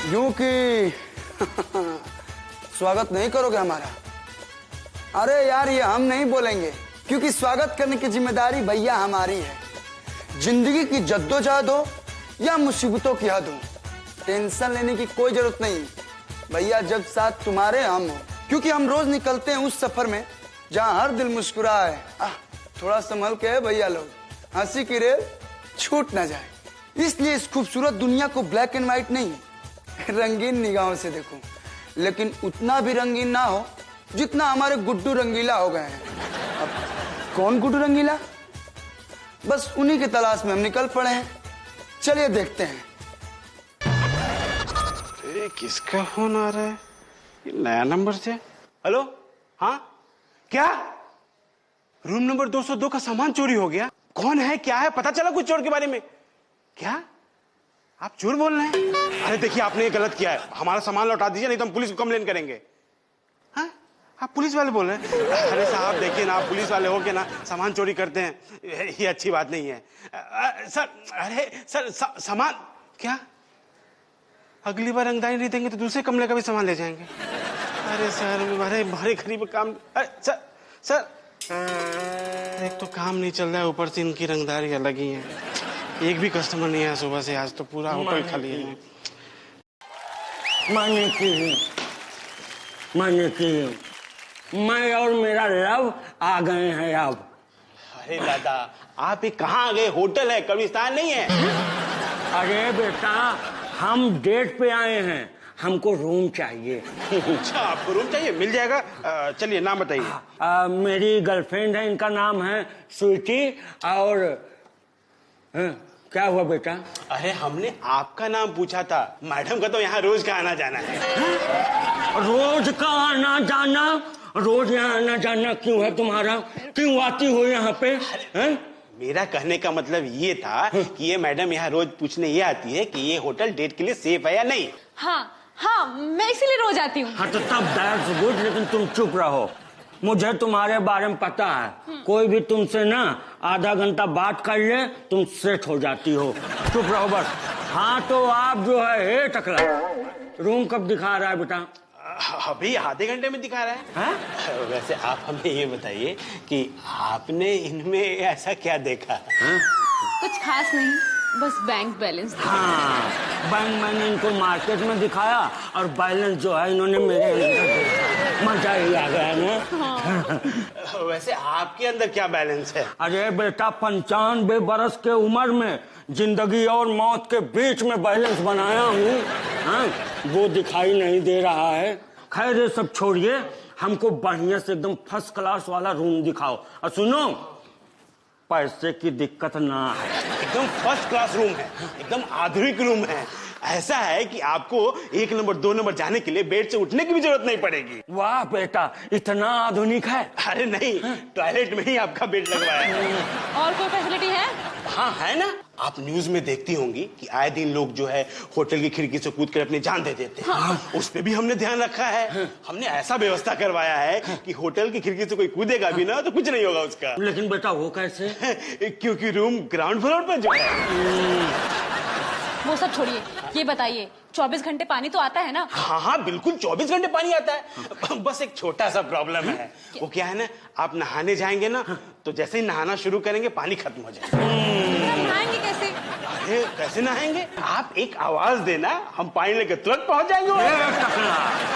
यूं कि स्वागत नहीं करोगे हमारा? अरे यार ये हम नहीं बोलेंगे, क्योंकि स्वागत करने की जिम्मेदारी भैया हमारी है। जिंदगी की जद्दोजहद हो या मुसीबतों की हद हो, टेंशन लेने की कोई जरूरत नहीं भैया, जब साथ तुम्हारे हम हो। क्योंकि हम रोज निकलते हैं उस सफर में जहां हर दिल मुस्कुराए। थोड़ा संभल के भैया लोग, हंसी की रेल छूट ना जाए। इसलिए इस खूबसूरत दुनिया को ब्लैक एंड व्हाइट नहीं, रंगीन निगाहों से देखो, लेकिन उतना भी रंगीन ना हो जितना हमारे गुड्डू रंगीला हो गए हैं। अब कौन गुड्डू रंगीला? बस उन्हीं की तलाश में हम निकल पड़े हैं। चलिए देखते हैं। किसका फोन आ रहा है? ये नया नंबर से। हेलो, हाँ क्या? रूम नंबर 202 का सामान चोरी हो गया? कौन है, क्या है, पता चला कुछ चोर के बारे में? क्या आप चोर बोल रहे हैं? अरे देखिए, आपने ये गलत किया है, हमारा सामान लौटा दीजिए, नहीं तो हम पुलिस को कंप्लेन करेंगे। हाँ, आप पुलिस वाले बोल रहे हैं? अरे साहब देखिए ना, आप पुलिस वाले हो के ना सामान चोरी करते हैं, ये अच्छी बात नहीं है। सर, अरे सर, सामान क्या? अगली बार रंगदारी नहीं देंगे तो दूसरे कमरे का भी सामान ले जाएंगे। अरे सर, भारी गरीब काम। अरे सर, एक तो काम नहीं चल रहा है, ऊपर से इनकी रंगदारी अलग ही है। एक भी कस्टमर नहीं आया सुबह से, आज तो पूरा होटल खाली है। मैं और मेरा लव आ गए हैं अब। अरे दादा, आप ये कहाँ आ गए? होटल है, कब्रिस्तान नहीं है। अरे बेटा, हम डेट पे आए हैं, हमको रूम चाहिए। अच्छा, आपको रूम चाहिए? मिल जाएगा। चलिए नाम बताइए। मेरी गर्लफ्रेंड है, इनका नाम है स्वीटी। और क्या हुआ बेटा? अरे हमने आपका नाम पूछा था, मैडम का तो यहाँ रोज का आना जाना है। रोज का आना जाना? रोज यहाँ आना जाना क्यों है तुम्हारा? क्यों आती हो यहाँ पे? मेरा कहने का मतलब ये था कि ये मैडम यहाँ रोज पूछने ये आती है कि ये होटल डेट के लिए सेफ है या नहीं। हाँ, मैं इसीलिए रोज आती हूँ। हाँ तो तब दैट्स गुड, लेकिन तुम चुप रहो। मुझे तुम्हारे बारे में पता है, कोई भी तुमसे ना आधा घंटा बात कर ले तुम सेट हो जाती हो। चुप रहो बस। हाँ तो आप जो है टकला, रूम कब दिखा रहा है बेटा? अभी आधे घंटे में दिखा रहा है। वैसे आप हमें ये बताइए कि आपने इनमें ऐसा क्या देखा? कुछ खास नहीं, बस बैंक बैलेंस। हाँ, बैंक मैंने इनको मार्केट में दिखाया और बैलेंस जो है इन्होंने मेरे अंदर। मजा ही आ गया ना। वैसे आपके अंदर क्या बैलेंस है? अरे बेटा, 95 बरस के उम्र में जिंदगी और मौत के बीच में बैलेंस बनाया हूँ। हाँ, वो दिखाई नहीं दे रहा है। खैर ये सब छोड़िए, हमको बढ़िया से एकदम फर्स्ट क्लास वाला रूम दिखाओ। और सुनो, पैसे की दिक्कत ना है, एकदम फर्स्ट क्लास रूम है, एकदम आधुनिक रूम है। ऐसा है कि आपको 1 नंबर 2 नंबर जाने के लिए बेड से उठने की भी जरूरत नहीं पड़ेगी। वाह बेटा, इतना आधुनिक है। अरे नहीं, टॉयलेट में ही आपका बेड लगवाया है। और कोई फैसिलिटी है? हाँ है ना। आप न्यूज में देखती होंगी कि आए दिन लोग जो है होटल की खिड़की से कूद कर अपनी जान दे देते हैं। हाँ। उस पे भी हमने ध्यान रखा है। हमने ऐसा व्यवस्था करवाया है कि होटल की खिड़की से कोई कूदेगा भी ना तो कुछ नहीं होगा उसका। लेकिन बेटा वो कैसे? क्योंकि रूम ग्राउंड फ्लोर पर जो है। वो सब छोड़िए, ये बताइए 24 घंटे पानी तो आता है ना? हाँ, बिल्कुल 24 घंटे पानी आता है। बस एक छोटा सा प्रॉब्लम है। वो क्या है ना, आप नहाने जाएंगे ना तो जैसे ही नहाना शुरू करेंगे पानी खत्म हो जाएगा। नहाएंगे कैसे? अरे कैसे नहाएंगे? आप एक आवाज देना, हम पानी लेके तुरंत पहुंच जाएंगे।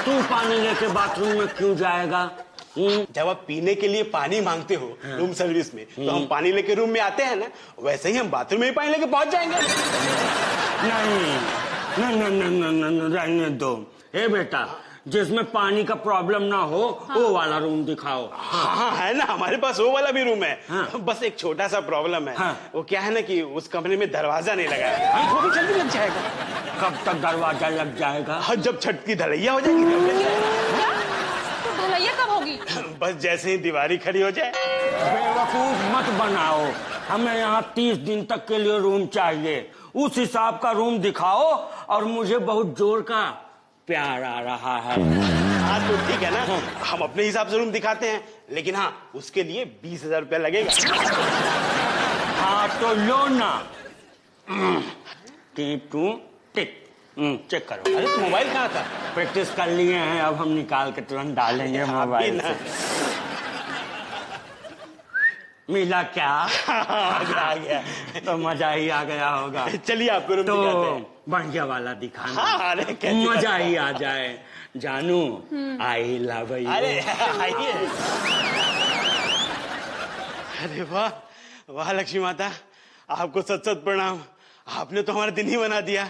तू पानी लेके बाथरूम में क्यों जाएगा? जब आप पीने के लिए पानी मांगते हो रूम सर्विस में, तो हम पानी लेके रूम में आते हैं ना, वैसे ही हम बाथरूम में ही पानी लेके पहुंच जाएंगे। नहीं, रहने दो। ए बेटा, जिसमें पानी का प्रॉब्लम ना हो वो वाला रूम दिखाओ। हाँ है ना, हमारे पास वो वाला भी रूम है। बस एक छोटा सा प्रॉब्लम है। वो क्या है ना कि उस कमरे में दरवाजा नहीं लगा है। वो भी जल्दी लग जाएगा। कब तक दरवाजा लग जाएगा? जब छत की ढलैया हो जाएगी तब लग जाएगा। तो ढलैया कब होगी? बस जैसे ही दीवारी खड़ी हो जाए। बेवकूफ मत बनाओ, हमें यहाँ 30 दिन तक के लिए रूम चाहिए। उस हिसाब का रूम दिखाओ। और मुझे बहुत जोर का प्यार आ रहा है। हाँ तो ठीक है ना, हम अपने हिसाब से रूम दिखाते हैं, लेकिन हाँ उसके लिए 20,000 रुपया लगेगा। हाँ तो लो ना। टिप टू टिक चेक करो। अरे तो मोबाइल कहाँ था? प्रैक्टिस कर लिए हैं, अब हम निकाल के तुरंत डालेंगे मोबाइल से। मिला क्या? आ गया। तो मजा ही आ गया होगा। चलिए आपको रूम तो दिखाते हैं। बढ़िया वाला दिखाना। हाँ, अरे कैसे मजा ही आ जाए। जानू आई लव यू। अरे आइए। अरे वाह वाह लक्ष्मी माता, आपको सच सच प्रणाम। आपने तो हमारा दिन ही बना दिया,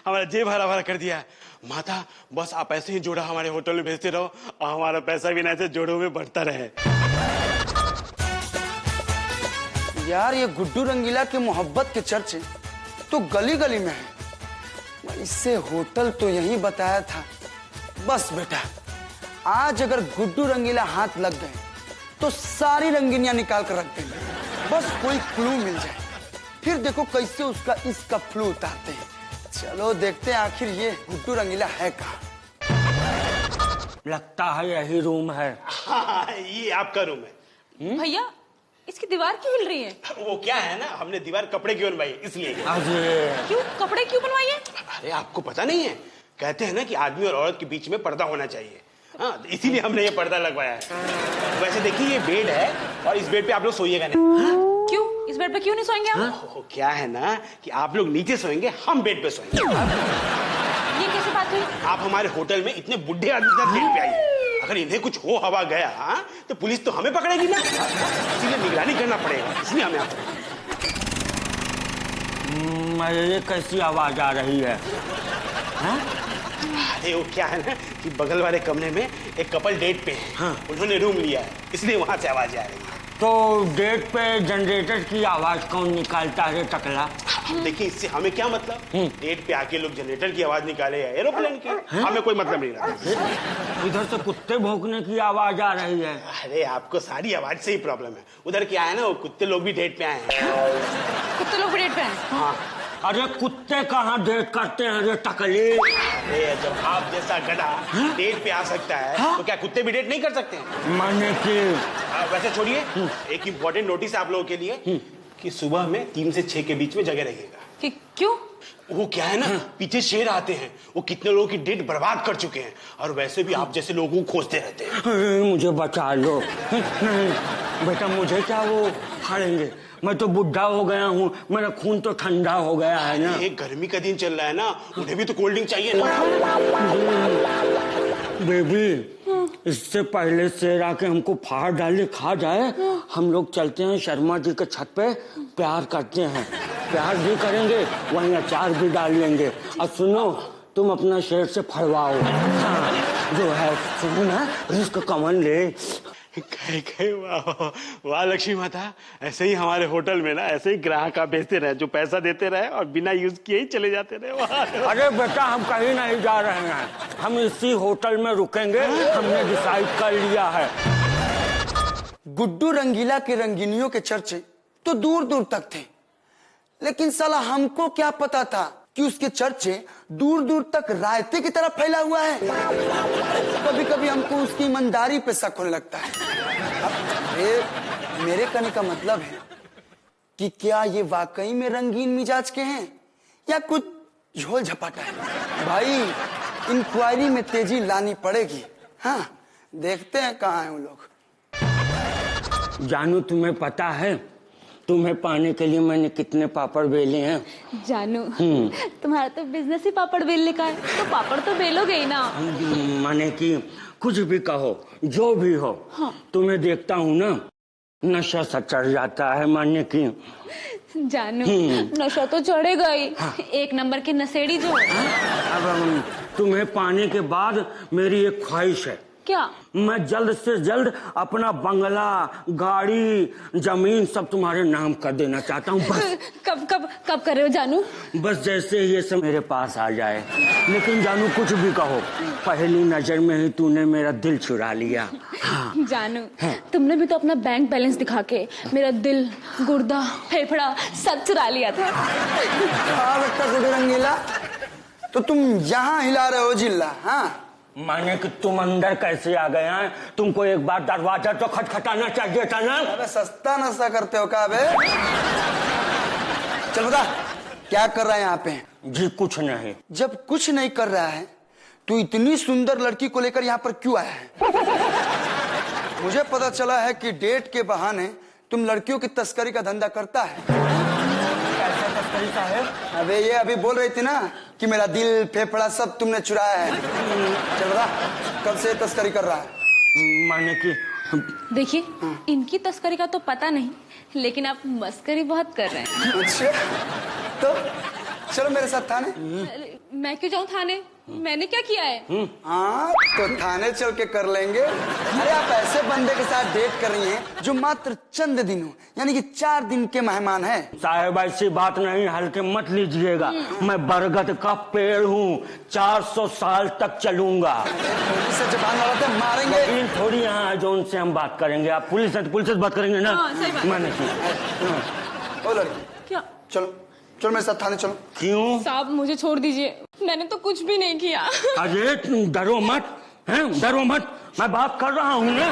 हमारा जेब हरा भरा कर दिया। माता बस आप ऐसे ही जोड़ा हमारे होटल में भेजते रहो और हमारा पैसा भी ना ऐसे जोड़ों में बढ़ता रहे। यार ये गुड्डू रंगीला के मोहब्बत के चर्चे तो गली गली में है। इससे होटल तो यही बताया था। बस बेटा, आज अगर गुड्डू रंगीला हाथ लग गए तो सारी रंगीनियां निकाल कर रख देंगे। बस कोई क्लू मिल जाए, फिर देखो कैसे उसका इसका फ्लू उतारते हैं। चलो देखते हैं आखिर ये गुड्डू रंगीला है कहाँ। लगता है यही रूम है। हाँ, ये आपका रूम है। भैया इसकी दीवार क्यों हिल रही है? वो क्या है ना, हमने दीवार कपड़े क्यों बनवाई इसलिए। अरे क्यों कपड़े क्यों बनवाई है? अरे आपको पता नहीं है, कहते हैं ना कि आदमी और औरत के बीच में पर्दा होना चाहिए। हाँ, इसीलिए हमने ये पर्दा लगवाया है। वैसे देखिए ये बेड है और इस बेड पे आप लोग सोइएगा नहीं। हाँ? क्यों इस बेड पे क्यों नहीं सोएंगे हम? हाँ? क्या है ना कि आप लोग नीचे सोएंगे, हम बेड पे सोएंगे। ये कैसी बात हुई? आप हमारे होटल में इतने बुढ़े आदमी के साथ बेड पे आइए, अगर इन्हें कुछ हो हवा गया तो पुलिस तो हमें पकड़ेगी ना, इसलिए निगरानी करना पड़ेगा। इसलिए हमें ये कैसी आवाज आ रही है? अरे वो क्या है ना कि बगल वाले कमरे में एक कपल डेट पे है। हाँ। उन्होंने रूम लिया है, इसलिए वहां से आवाज आ रही है। तो डेट पे जनरेटर की आवाज कौन निकालता है टकला? देखिए इससे हमें क्या मतलब, डेट पे आके लोग जनरेटर की आवाज निकाले या एरोप्लेन की, हमें कोई मतलब नहीं रहा। इधर से कुत्ते भौंकने की आवाज आ रही है। अरे आपको सारी आवाज से ही प्रॉब्लम है। उधर क्या है ना, वो कुत्ते लोग भी डेट पे आए हैं। कुत्ते लोग भी डेट पे हैं? हाँ। अरे कुत्ते कहाँ डेट करते हैं रे टकले? अरे जब आप जैसा गधा डेट पे आ सकता है तो क्या कुत्ते भी डेट नहीं कर सकते हैं? माने कि वैसे छोड़िए, एक इम्पोर्टेंट नोटिस आप लोगों के लिए कि सुबह में 3 से 6 के बीच में जगह रहिएगा। क्यों? वो क्या है ना, पीछे शेर आते हैं, वो कितने लोगों की डेट बर्बाद कर चुके हैं और वैसे भी आप जैसे लोगों को खोजते रहते हैं। मुझे बचा लो। नहीं बेटा, मुझे क्या वो फाड़ेंगे? मैं तो बुढ़ा हो गया हूँ, मेरा खून तो ठंडा हो गया है ना। एक गर्मी का दिन चल रहा है ना, उन्हें भी तो कोल्ड ड्रिंक चाहिए ना। बेबी, इससे पहले शेर आके हमको फाड़ डाले खा जाए, हम लोग चलते हैं शर्मा जी के छत पे, प्यार करते हैं, प्यार भी करेंगे, वहीं अचार भी डाल लेंगे। और सुनो, तुम अपना शेर से फड़वाओ। हाँ, जो है सुनो ना, रिस्क कमन ले। वाह लक्ष्मी माता, ऐसे ही हमारे होटल में ना ऐसे ही ग्राहक आप भेजते रहे, जो पैसा देते रहे और बिना यूज किए ही चले जाते रहे। अरे बेटा, हम कहीं नहीं जा रहे हैं, हम इसी होटल में रुकेंगे, हमने डिसाइड कर लिया है। गुड्डू रंगीला के रंगीनियों के चर्चे तो दूर दूर तक थे, लेकिन साला हमको क्या पता था कि उसके चर्चे दूर दूर तक रायते की तरह फैला हुआ है। कभी कभी हमको उसकी ईमानदारी पे शक होने लगता है। अब मेरे कहने का मतलब है कि क्या ये वाकई में रंगीन मिजाज के हैं या कुछ झोल झपाटा है। भाई इंक्वायरी में तेजी लानी पड़ेगी। हाँ, देखते हैं कहाँ हैं वो लोग। जानू, तुम्हें पता है तुम्हें पाने के लिए मैंने कितने पापड़ बेले हैं? जानू, तुम्हारा तो बिजनेस ही पापड़ बेलने का है, तो पापड़ तो बेलोगे ही ना। माने कि कुछ भी कहो, जो भी हो, हाँ। तुम्हें देखता हूँ ना, नशा सा चढ़ जाता है। माने कि जानू, नशा तो चढ़ेगा ही। हाँ। एक नंबर की नशेड़ी जो। अब तुम्हें पाने के बाद मेरी एक ख्वाहिश है। क्या? मैं जल्द से जल्द अपना बंगला, गाड़ी, जमीन सब तुम्हारे नाम कर देना चाहता हूँ। बस कब कब कब कर रहे हो जानू? बस जैसे ये सब मेरे पास आ जाए। लेकिन जानू, कुछ भी कहो, पहली नजर में ही तूने मेरा दिल चुरा लिया। हाँ। जानू, तुमने भी तो अपना बैंक बैलेंस दिखा के मेरा दिल, गुर्दा, फेफड़ा सब चुरा लिया था। बेटा गुड्डू रंगीला, तो तुम यहाँ हिला रहे हो जिल्ला? हाँ, माने कि तुम अंदर कैसे आ गए हैं? तुमको एक बार दरवाजा तो खटखटाना चाहिए था ना। अबे सस्ता नशा करते हो क्या बे? चल बता, क्या कर रहा है यहाँ पे? जी कुछ नहीं। जब कुछ नहीं कर रहा है तो इतनी सुंदर लड़की को लेकर यहाँ पर क्यों आया है? मुझे पता चला है कि डेट के बहाने तुम लड़कियों की तस्करी का धंधा करता है। कैसा तस्करी साहब? अबे ये अभी बोल रही थी ना कि मेरा दिल फेफड़ा सब तुमने चुराया है। चल बता, कब से तस्करी कर रहा है? माने कि देखिए, इनकी तस्करी का तो पता नहीं, लेकिन आप मस्करी बहुत कर रहे हैं। अच्छा, तो चलो मेरे साथ थाने। मैं क्यों जाऊं थाने? मैंने क्या किया है? हाँ तो थाने चल के कर लेंगे। अरे आप ऐसे बंदे के साथ डेट कर रही हैं जो मात्र चंद दिनों यानी कि 4 दिन के मेहमान है। साहब ऐसी बात नहीं, हल्के मत लीजिएगा। मैं बरगद का पेड़ हूँ, 400 साल तक चलूंगा। इससे जबान लड़ाते मारेंगे। वकील थोड़ी यहाँ है जो उनसे हम बात करेंगे। आप पुलिस है तो पुलिस से बात करेंगे ना। हाँ, सही बात। मैंने की। ओ लड़की, क्या? चलो चलो मेरे साथ थाने चलो। क्यों? साहब मुझे छोड़ दीजिए, मैंने तो कुछ भी नहीं किया। अरे डरो मत, हैं? डरो मत, मैं बात कर रहा हूँ ना।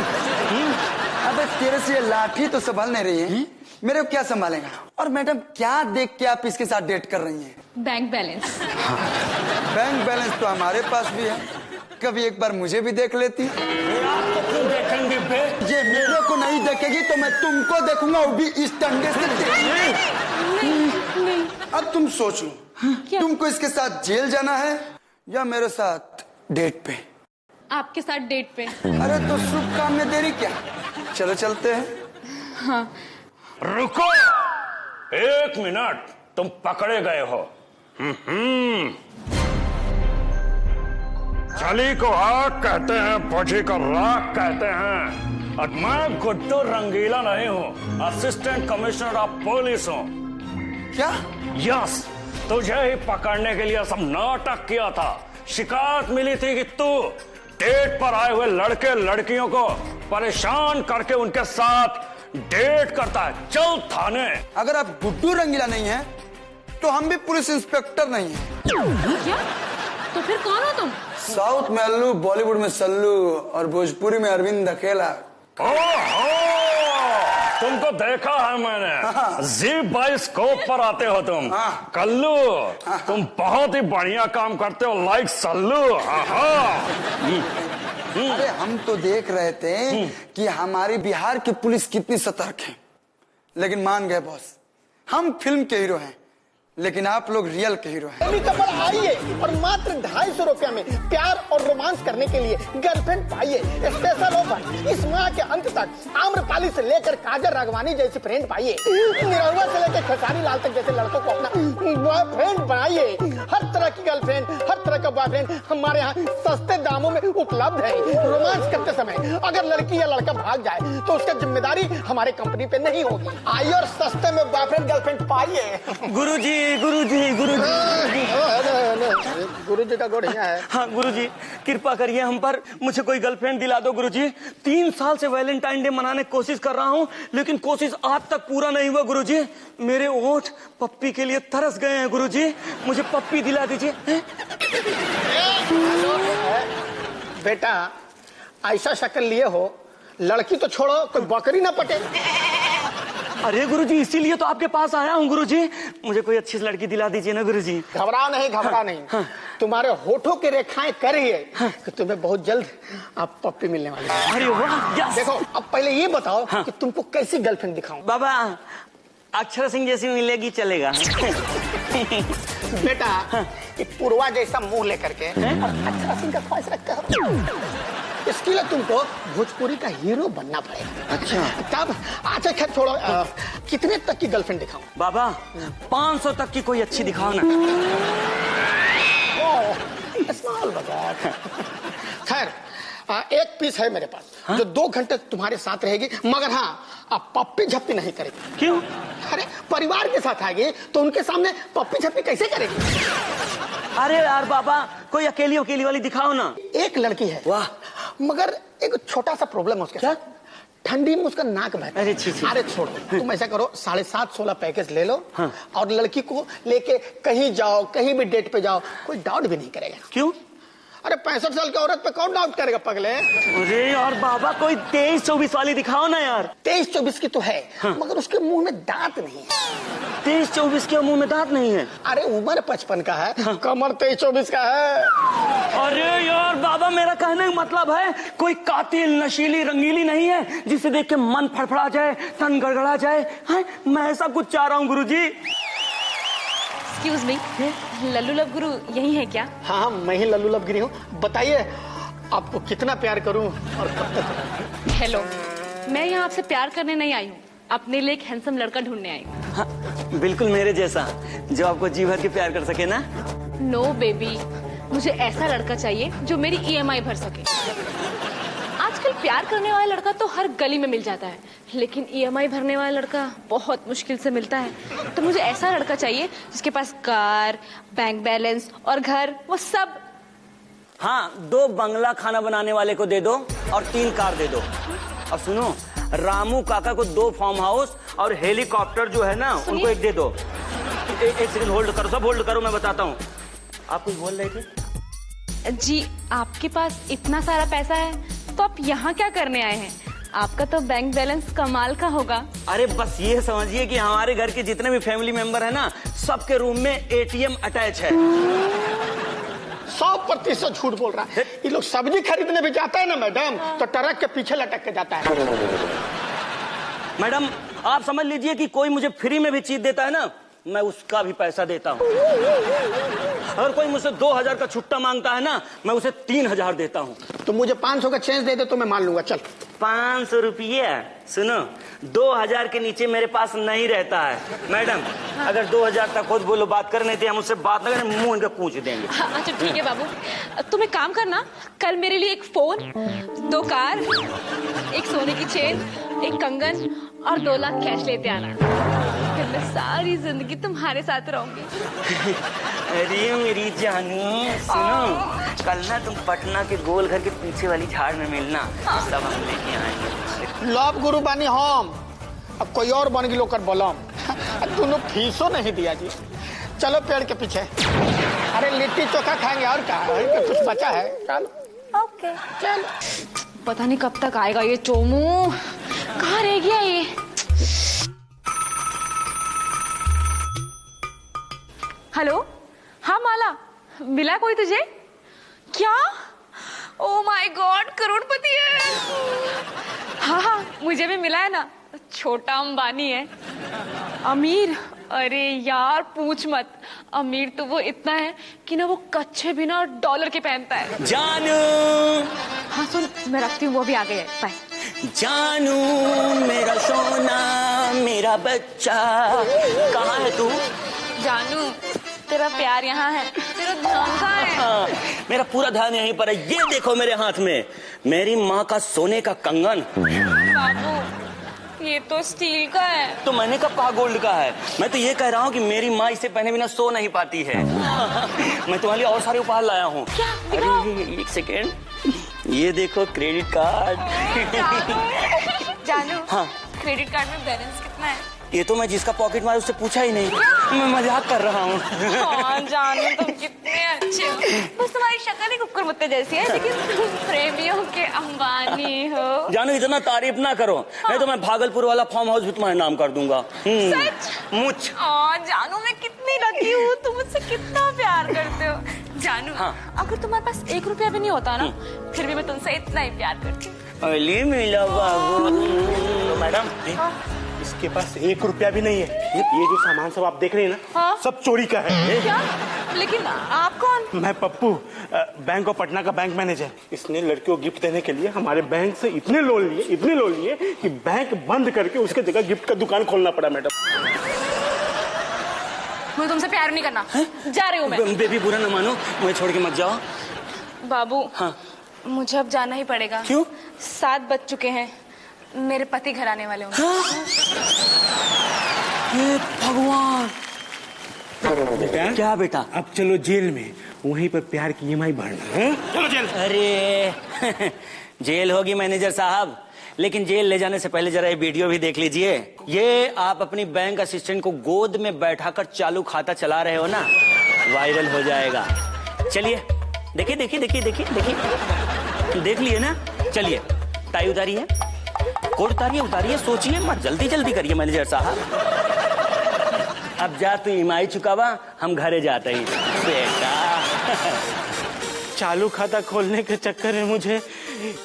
अबे तेरे से ये लाठी तो संभाल नहीं रही है, मेरे को क्या संभालेगा? और मैडम क्या देख के आप इसके साथ डेट कर रही हैं? Bank balance. बैंक बैलेंस तो हमारे पास भी है, कभी एक बार मुझे भी देख लेती। क्यों देखेंगे बे? ये मेरे को नहीं देखेगी तो मैं तुमको देखूंगा, वो भी इस डंडे से। नहीं। अब तुम सोच लो, क्या? तुमको इसके साथ जेल जाना है या मेरे साथ डेट पे? आपके साथ डेट पे। अरे तो शुभ काम में देरी क्या, चलो चलते हैं। हाँ। रुको 1 मिनट, तुम पकड़े गए हो। चली को आग कहते हैं, पौधी को राख कहते हैं। और मैं गुड्डू रंगीला नहीं हूँ, असिस्टेंट कमिश्नर ऑफ पुलिस हूँ। क्या? यस, तुझे ही पकड़ने के लिए सब नाटक किया था। शिकायत मिली थी कि तू डेट पर आए हुए लड़के लड़कियों को परेशान करके उनके साथ डेट करता है। चल थाने। अगर आप गुड्डू रंगीला नहीं है तो हम भी पुलिस इंस्पेक्टर नहीं है। क्या? तो फिर कौन हो तुम? साउथ में अल्लू, बॉलीवुड में सल्लू और भोजपुरी में अरविंद अकेला। ओहो, तुमको देखा है मैंने, जी बाइस्कोप पर आते हो तुम। कल्लू, तुम बहुत ही बढ़िया काम करते हो, लाइक सल्लू। अरे हम तो देख रहे थे कि हमारी बिहार की पुलिस कितनी सतर्क है, लेकिन मान गए बॉस, हम फिल्म के हीरो हैं लेकिन आप लोग रियल के हीरो हैं। अभी कपल आइए और मात्र 250 रुपया में प्यार और रोमांस करने के लिए गर्लफ्रेंड पाइए। स्पेशल ऑफर इस माह के अंत तक आम्रपाली से लेकर काजल राघवानी जैसी फ्रेंड पाइए। निरहुआ से लेकर खेसारी लाल तक जैसे लड़कों को अपना बॉयफ्रेंड बनाइए। हर तरह की गर्लफ्रेंड, हर तरह का बॉयफ्रेंड हमारे यहाँ सस्ते दामों में उपलब्ध है। रोमांस करते समय अगर लड़की या लड़का भाग जाए तो उसका जिम्मेदारी हमारे कंपनी पे नहीं होगी। आइए और सस्ते में बॉयफ्रेंड गर्लफ्रेंड पाइए। गुरुजी गुरुजी का गुड़ यहाँ है। हाँ गुरुजी, कृपा करिए हम पर, मुझे कोई गर्लफ्रेंड दिला दो गुरुजी। 3 साल से वैलेंटाइन डे मनाने की कोशिश कर रहा हूँ, लेकिन कोशिश आज तक पूरा नहीं हुआ गुरुजी। मेरे होंठ पप्पी के लिए तरस गए हैं गुरुजी, मुझे पप्पी दिला दीजिए। बेटा ऐसा शक्ल लिए हो, लड़की तो छोड़ो कोई बकरी ना पटे। अरे गुरुजी, इसीलिए तो आपके पास आया हूँ गुरुजी, मुझे कोई अच्छी लड़की दिला दीजिए ना गुरुजी। घबरा नहीं। तुम्हारे होठों की रेखाएं कर रही है कि तुम्हें बहुत जल्द आप पप्पी मिलने वाली है। अरे वाह, यस। देखो अब पहले ये बताओ कि तुमको कैसी गर्लफ्रेंड दिखाऊं। बाबा, अक्षर सिंह जैसी मिलेगी चलेगा। बेटा ये पूर्वा जैसा मुंह लेकर के और अक्षर सिंह का ख्वाहिश रखते हो, इसके लिए तुमको भोजपुरी का हीरो बनना पड़ेगा। अच्छा तब अच्छा खैर छोड़ो, कितने तक की गर्लफ्रेंड दिखाऊं? बाबा 500 तक की कोई अच्छी दिखाओ ना। Small budget. खैर एक पीस है मेरे पास जो 2 घंटे तुम्हारे साथ रहेगी, मगर हाँ अब पप्पी झप्पी नहीं करेगी। क्यों? अरे परिवार के साथ आएगी तो उनके सामने पप्पी झप्पी कैसे करेगी? अरे यार बाबा, कोई अकेली वाली दिखाओ ना। एक लड़की है, वाह, मगर एक छोटा सा प्रॉब्लम है उसके साथ, ठंडी में उसका नाक बहता है। अरे छोड़ो, तुम ऐसा करो 750 पैकेज ले लो। हाँ। और लड़की को लेके कहीं जाओ, कहीं भी डेट पे जाओ, कोई डाउट भी नहीं करेगा। क्यों? अरे 65 साल की औरत पे कौन डाउट करेगा पगले? अरे यार बाबा, कोई 23-24 वाली दिखाओ ना यार। 23-24 की तो है, मगर उसके मुंह में दांत नहीं है। 23-24 के मुंह में दांत नहीं है? अरे उम्र 55 का है, कमर 23-24 का है। अरे यार बाबा, मेरा कहने का मतलब है कोई कातिल नशीली रंगीली नहीं है जिसे देख के मन फड़फड़ा जाए, तन गड़गड़ा जाए। है? मैं ऐसा कुछ चाह रहा हूँ गुरुजी। एक्सक्यूज मी, लल्लू लब गुरु यही है क्या? हाँ, मैं ही लल्लू लबगिरी हूँ। बताइए आपको कितना प्यार करूँ और कब तक? हेलो, मैं यहाँ आपसे प्यार करने नहीं आई हूँ, अपने लिए एक हैंडसम लड़का ढूंढने आई हूँ। हाँ, बिल्कुल मेरे जैसा, जो आपको जी भर के प्यार कर सके ना। नो बेबी, मुझे ऐसा लड़का चाहिए जो मेरी EMI भर सके। आजकल प्यार करने वाला लड़का तो हर गली में मिल जाता है, लेकिन EMI भरने वाला लड़का बहुत मुश्किल से मिलता है। तो मुझे ऐसा लड़का चाहिए जिसके पास कार, बैंक बैलेंस और घर, वो सब। हाँ, 2 बंगला खाना बनाने वाले को दे दो और 3 कार दे दो। और सुनो, रामू काका को 2 फार्म हाउस और हेलीकॉप्टर जो है ना, उनको 1 दे दो। एक सेकंड होल्ड करो, सब होल्ड करो, मैं बताता हूँ। आप कुछ बोल रहे थे? जी, आपके पास इतना सारा पैसा है तो आप यहाँ क्या करने आए हैं? आपका तो बैंक बैलेंस कमाल का होगा। अरे बस ये समझिए कि हमारे घर के जितने भी फैमिली मेंबर है ना, सबके रूम में ATM अटैच है। 100% झूठ बोल रहा है। ये लोग सब्जी खरीदने भी जाता है ना मैडम, तो ट्रक के पीछे लटक के जाता है। मैडम, आप समझ लीजिए कि कोई मुझे फ्री में भी चीज देता है ना, मैं उसका भी पैसा देता हूँ। अगर कोई मुझसे 2000 का छुट्टा मांगता है ना, मैं उसे 3000 देता हूँ। तो मुझे 500 का चेंज दे दे तो मैं मान लूंगा। चल। 500 रुपये? सुनो, 2000 के नीचे मेरे पास नहीं रहता है। मैडम, अगर 2000 तक खुद बोलो, बात करने थे, हम उससे बात न करें, मुंह इनका पूछ देंगे। अच्छा ठीक है बाबू, तुम एक काम करना, कल मेरे लिए एक फोन, 2 कार, एक सोने की चेन, एक कंगन और 2 लाख कैश लेते आना। फिर मैं सारी जिंदगी तुम्हारे साथ रहूंगी। अरे मेरी जानू, सुनो, कल ना तुम पटना के गोल घर के पीछे वाली झाड़ में मिलना, सब हम लेके आएंगे। लव गुरु बानी हम, अब कोई और बन गई लोकर बलम। दोनों फीसो नहीं दिया जी। चलो पेड़ के पीछे। अरे लिट्टी चोखा खाएंगे और क्या, कुछ बचा है? चलो। ओके चल। पता नहीं कब तक आएगा ये चोमू, कहाँ रह गया ये? हेलो, हाँ माला, मिला कोई तुझे? क्या? ओ माय गॉड, करोड़पति है। हाँ हाँ, मुझे भी मिला है ना, छोटा अंबानी है। अमीर? अरे यार पूछ मत, अमीर तो वो इतना है कि ना वो कच्चे बिना डॉलर के पहनता है। जानू। हाँ सुन, मैं रखती हूँ, वो भी आ गए। बाय। जानू मेरा सोना, मेरा बच्चा, कहाँ है तू? जानू, तेरा प्यार यहाँ है, तेरा ध्यान कहाँ है? हाँ, मेरा पूरा ध्यान यहीं पर है। ये देखो मेरे हाथ में मेरी माँ का सोने का कंगन। बाबू, ये तो स्टील का है। तो मैंने कब कहा गोल्ड का है? मैं तो ये कह रहा हूँ कि मेरी माँ इसे पहने बिना सो नहीं पाती है। मैं तुम्हारे लिए और सारे उपहार लाया हूँ। क्या? दिखाओ। अरे एक सेकेंड, ये देखो क्रेडिट कार्ड। जानू, हाँ, क्रेडिट कार्ड में बैलेंस कितना है? ये तो मैं जिसका पॉकेट मारा उससे पूछा ही नहीं, मैं मजाक कर रहा हूँ। हाँ जानू, तुम कितने अच्छे हो। बस तुम्हारी शक्ल ही कुक्कुर मुत्ते जैसी है, लेकिन तुम प्रेमियों के अंबानी हो। जानू, इतना तारीफ ना करो, नहीं तो मैं भागलपुर वाला फार्म हाउस भी तुम्हारे नाम कर दूंगा। सच? मुझ जानू, मैं कितनी लकी हूँ, तुम मुझसे कितना प्यार करते हो। जानू, हाँ। अगर तुम्हारे पास 1 रुपया भी नहीं होता ना, फिर भी मैं तुमसे इतना ही प्यार करती हूँ। अली मिला बाबू। तो मैडम, इसके पास 1 रुपया भी नहीं है। ये जो सामान सब आप देख रहे हैं ना, हाँ? सब चोरी का है। क्या? लेकिन आप कौन? मैं पप्पू, बैंक ऑफ पटना का बैंक मैनेजर। इसने लड़कियों को गिफ्ट देने के लिए हमारे बैंक से इतने लोन लिए कि बैंक बंद करके उसके जगह गिफ्ट का दुकान खोलना पड़ा। मैडम, मुझे तुमसे प्यार नहीं करना, जा रही हूँ मैं। बेबी बुरा न मानो, मुझे छोड़ के मत जाओ। बाबू, हाँ, मुझे अब जाना ही पड़ेगा। क्यों? 7 बज चुके हैं, मेरे पति घर आने वाले होंगे। हाँ? हे भगवान। बेटा, क्या बेटा? अब चलो जेल में, वहीं पर प्यार की EMI भरना है। चलो जेल। अरे जेल होगी मैनेजर साहब, लेकिन जेल ले जाने से पहले जरा ये वीडियो भी देख लीजिए। ये आप अपनी बैंक असिस्टेंट को गोद में बैठाकर चालू खाता चला रहे हो ना, वायरल हो जाएगा। चलिए देखिए देखिए देखिए देखिए देखिए, देख लिए ना। चलिए टाई उतारिए, कोट उतारिए उतारिए, सोचिए मत, जल्दी जल्दी करिए मैनेजर साहब। अब जा तू ईएमआई चुकावा, हम घरे जाते ही। बेटा चालू खाता खोलने के चक्कर में मुझे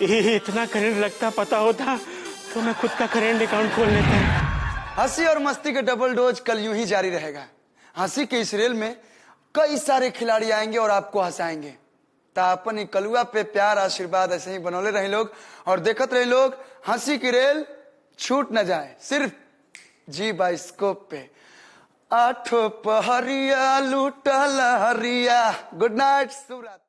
इतना करंट लगता, पता होता तो मैं खुद का करंट अकाउंट खोल लेता। हंसी और मस्ती का डबल डोज कल यूं ही जारी रहेगा। हंसी के इस रेल में कई सारे खिलाड़ी आएंगे और आपको हंसाएंगे। तापन ही कलुआ पे प्यार आशीर्वाद ऐसे ही बनौले रहे लोग और देखत रहे लोग। हंसी की रेल छूट न जाए सिर्फ जी बाइस्कोप पे। आठों पहरिया लूटा लहरिया। गुड नाइट, शुभ रात्रि।